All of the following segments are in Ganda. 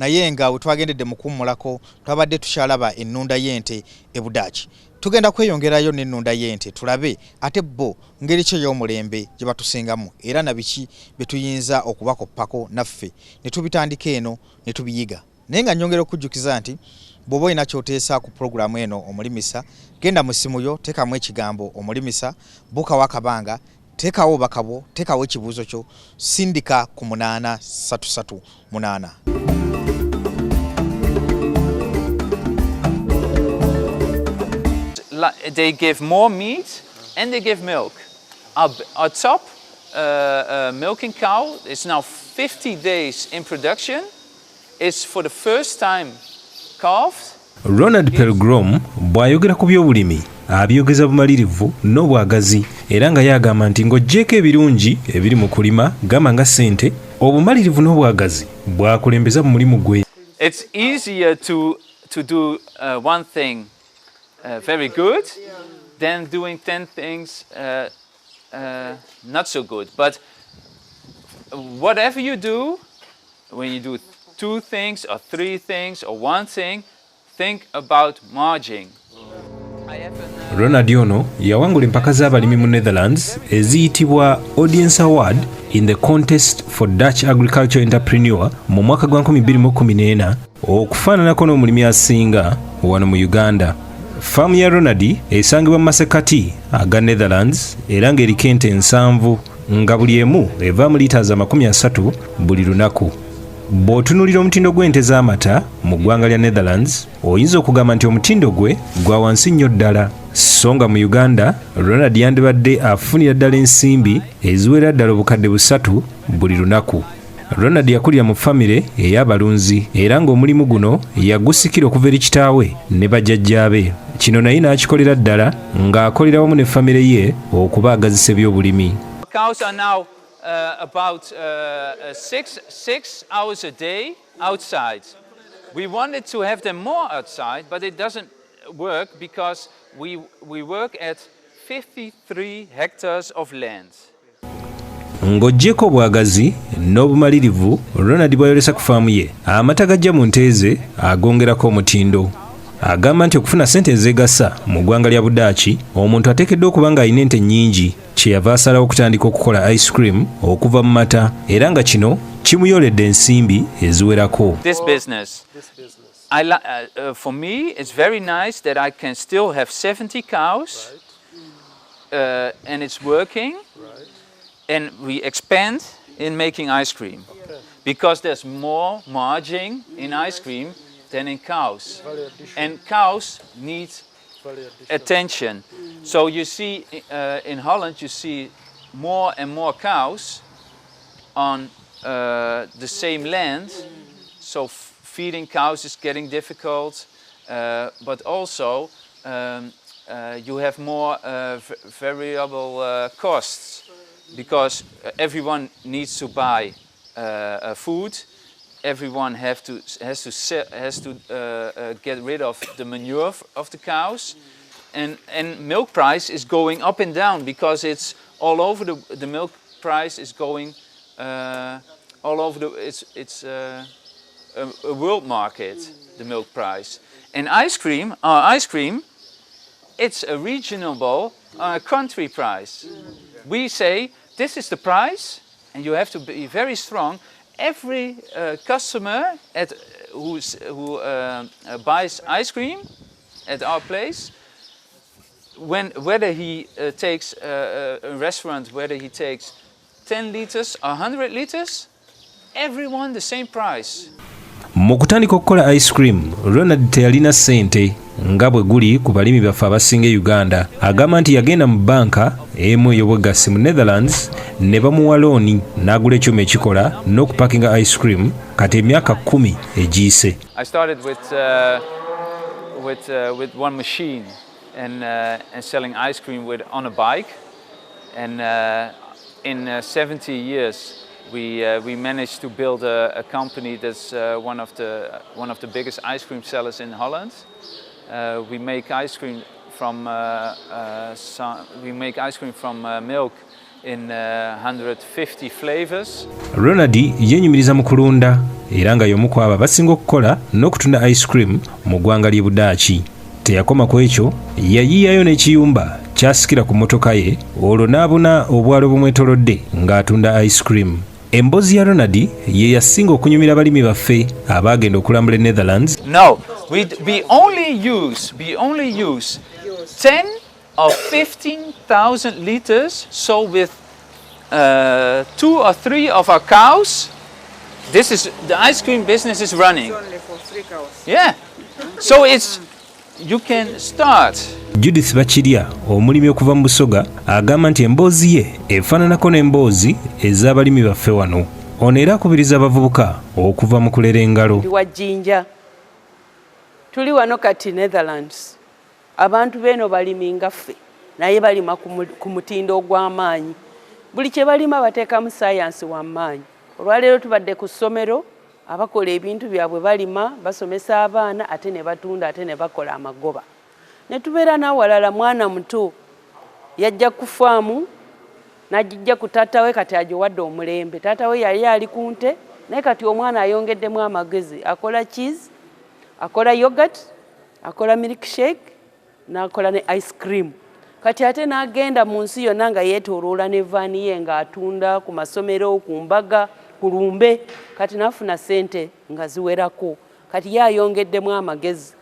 naye nga bwe twagendedde mu kuwummulako twabadde tukyalaba ennunda y'ente e Budaki. Tugenda kweyongerayo n'ennunda y'ente tulabe ate bo ngeri ki ey'omulembe gye batusingamu era na biki bye tuyinza okubakoppako naffe ne tubitandika eno ne tubiyiga. Naye nga nnyongera okujjukiza nti bw'oba olina ky'oteesa ku pulogulaamu eno Omulimisa, genda mu ssimu yo teekamu ekigambo Omulimisa, buukawo akabanga, teekawo obubaka bwo, teekawo ekibuuzo kyo, sindika ku 8338. They give more meat and they give milk. Our top milking cow is now 50 days in production. It's for the first time calved. Ronald Pelgrom bw'ayogera ku byobulimi abyogeza bumalirivu n'obwagazi era nga yagamba nti ng'oggyeko ebirungi ebiri mu kulima gamba nga ssente obumalirivu n'obwagazi bwakulembeza mu mulimu gwe. It's easier to do one thing very good than doing 10 things not so good. But whatever you do, when you do 2 things or 3 things or 1 thing, think about margin. Ronald ono yawangula empaka z'abalimi mu Netherlands eziyitibwa Audience Award in the Contest for Dutch Agricultural Entrepreneur mu mwaka gwa 2014 okufaananako n'omulimi asinga wano mu Uganda. Faamu ya Ronald esangibwa mu masekati aga Netherlands era ng'eriko ente 7 nga buli emu evaamu liiters 30 buli lunaku. Bw'otunuulira omutindo gw'ente z'amata mu ggwanga lya Netherlands oyinza okugamba nti omutindo gwe gwa wansi nnyo ddala. So nga mu Uganda Ronald yandibadde afunira ddala ensimbi eziwera ddala obukadde 3 buli lunaku. Ronald yakulira mu famire ey'abalunzi era ng'omulimu guno yagusikira okuva eri kitaawe ne bajjajjaabe. Kino naye n'akikolera ddala ng'akolera wamu ne famire ye okuba agazisa ebyobulimi. About 6 hours a day outside. We wanted to have them more outside, but it doesn't work because we work at 53 hectares of land. Ng'oggyeko obwagazi n'obumalirivu Ronald bw'ayolesa ku faamu ye amata gajja mu nte ze agongerako omutindo. Agamba nti okufuna ssente ezeegasa mu ggwanga lya Budaki omuntu ateekeddwa okuba ng'alina ente nnyingi kyeyava asalawo okutandika okukola ice cream okuva mu mata era nga kino kimuyoledde ensimbi eziwerako. This business. For me it's very nice that I can still have 70 cows and it's working and we expand in making ice cream because there's more margin in ice cream than in cows, and cows need attention. So you see in Holland you see more and more cows on the same land, so feeding cows is getting difficult, but also you have more variable costs because everyone needs to buy food. Everyone has to get rid of the manure of the cows, and milk price is going up and down because it's all over the milk price is going all over it's a world market, the milk price. And our ice cream, it's a regional country price. We say this is the price, and you have to be very strong. Every customer who buys ice cream at our place, whether he takes a restaurant, whether he takes 10 liters or 100 liters, everyone the same price. Mu kutandika okukola ice cream, Ronald teyalina ssente nga bwe guli ku balimi baffe abasinga Uganda. Agamba nti yagenda mu banka emu ey'obwegassi mu Netherlands ne bamuwa looni n'agula ekyuma ekikola n'okupakinga ice cream kati emyaka 10 egiyise. I started with one machine and selling ice cream on a bike, and in 70 years we managed to build a company that's one of the biggest ice cream sellers in Holland. We make ice cream from milk in 150 flavors. Ronald yenyumiriza mu kulunda era nga y'omu ku abo basinga okukola n'okutunda ice cream mu ggwanga ly'e Budaki. Teyakoma ku ekyo, yayiyayo n'ekiyumba kyasikira ku mmotoka ye olwo n'abuna obwalo bumwetolodde ng'atunda ice cream. Emboozi ya Ronald ye yasinga okunyumira abalimi baffe abaagenda okulambula Netherlands. No, we only use 10 or 15,000 liters. So with 2 or 3 of our cows, this is the ice cream business is running. It's only for 3 cows. Yeah, so it's you can start. Judith Bakirya, omulimi okuva mu Busoga, agamba nti emboozi ye efaananako n'emboozi ez'abalimi baffe wano. Ono era akubiriza abavubuka okuva mu kulera engalo. Ndi wa Jinja. Tuli wano kati Netherlands. Abantu beno balimi nga ffe naye balima ku mutindo ogw'amaanyi. Buli kye balima bateekamu science w'amaanyi. Olwaleero tubadde ku ssomero abakola ebintu byabwe balima basomesa abaana ate ne batunda ate ne bakola amagoba. Ne tubeera n'awalala mwana muto yajja ku faamu n'ajijja ku taata we kati agiwadde omulembe. Taata we yali ali ku nte naye kati omwana ayongeddemu amagezi. Akola cheese, akola yogurt, akola milkshake n'akola ne ice cream. Kati ate n'agenda mu nsi yonna nga yeetooloola ne vaani ye ng'atunda ku masomero, ku mbaga, ku lumbe. Kati n'afuna ssente nga ziwerako. Kati ye ayongeddemu amagezi.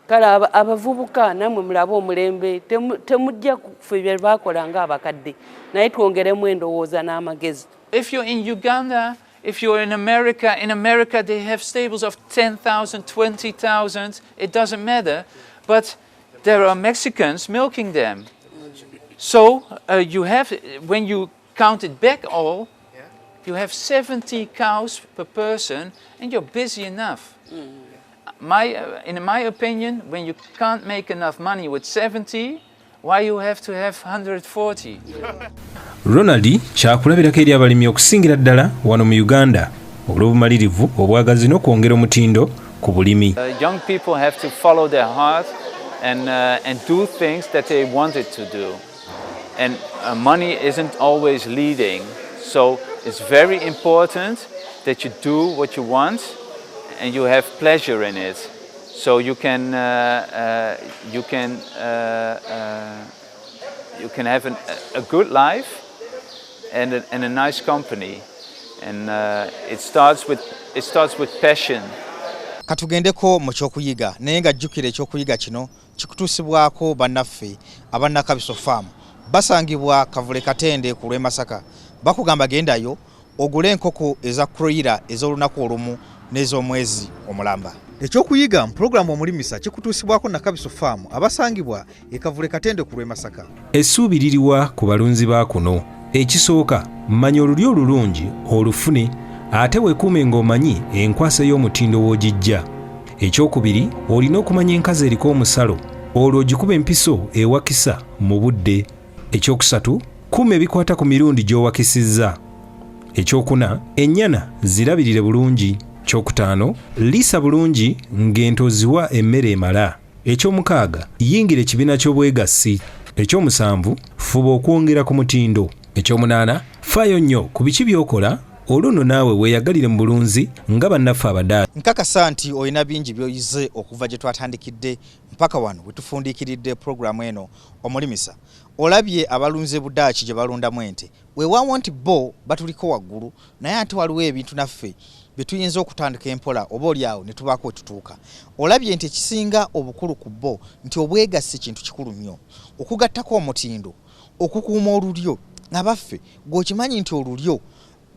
Kale abavubuka namwe mulabe omulembe temujja ffe bye baakola ng'abakadde naye twongeremu endowooza n'amagezi. If you're in Uganda, if you're in America they have stables of 10,000, 20,000, it doesn't matter, but there are Mexicans milking them. So you have, when you count it back all, you have 70 cows per person and you're busy enough. In my opinion, when you can't make enough money with 70, why you have to have 140? Ronald kyakulabirako eri abalimi okusingira ddala wano mu Uganda olw'obumalirivu obwagazi n'okwongera omutindo ku bulimi. Young people have to follow their heart and do things that they wanted to do. And money isn't always leading. So it's very important that you do what you want and you have pleasure in it. So you can have a good life and a nice company. And it starts with passion. Katugendeko mu kyokuyiga naye nga jjukira ekyokuyiga kino kikutuusibwako bannaffe abannakabiso farm basangibwa Kavule Katende ku lw'e Masaka. Bakugamba gendayo ogule enkoko eza kroira ez'olunaku olumu n'ez'omwezi omulamba. Ekyokuyiga mu programu Omulimisa kikutuusibwako Nakabiso farm abasangibwa e Kavule Katende ku lw'e Masaka. Essuubi liriwa ku balunzi ba kuno. Ekisooka manya olulyo olulungi olufune ate weekuume ng'omanyi enkwasa y'omutindo w'ogijja. Ekyokubiri olina okumanya enkazi eriko omusalo olwo ogikuba empiso ewakisa mu budde. Ekyokusatu kuuma ebikwata ku mirundi gy'owakisizza. Ekyokuna ennyana zirabirire bulungi. Kyokutaano liisa bulungi ng'entoziwa emmere emala. Ekyomukaaga yingira ekibiina ky'obwegassi. Ekyomusanvu fuba okwongera ku mutindo. Ekyomunaana faayo nnyo ku biki by'okola olwo naawe weeyagalire mu bulunzi nga bannaffe Abadaaki. Nkakasa nti olina bingi by'oyize okuva gye twatandikidde mpaka wano we tufundiikiridde programu eno Omulimisa. Olabye abalunzi Budaki gye balundamu ente. Weewaawo nti bo batuliko waggulu naye ate waliwo ebintu naffe bye tuyinza okutandika empola oba olyawo ne tubaako wetutuuka. Olabye nti ekisinga obukulu ku bo nti obwegassi kintu kikulu nnyo. Okugattako omutindo, okukuuma olulyo. Abaffe gw'okimanyi nti olulyo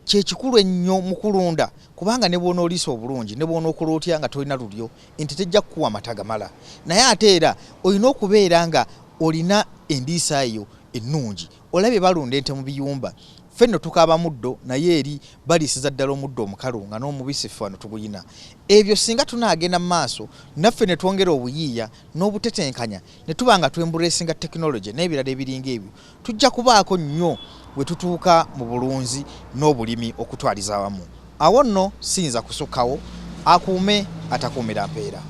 kyekikulu ennyo mu kulunda kubanga ne bw'onooliisa obulungi ne bw'onookola otya nga tolina lulyo ente tejja kukuwa amata gamala. Naye ate era olina okubeera nga olina endiisa eyo ennungi. Olabye balunda ente mu biyumba. Ffe nno tukaaba muddo naye eri baliisiza ddala omuddo omukalu nga n'omubisi ffe wano tuguyina. Ebyo singa tunaagenda mu maaso naffe ne twongera obuyiiya n'obutetenkanya ne tuba nga twembuleesinga tekinologi n'ebirala ebiringa ebyo tujja kubaako nnyo we tutuuka mu bulunzi n'obulimi okutwaliza awamu. Awo nno siyinza kusukkawo akuume atakuumira mpeera.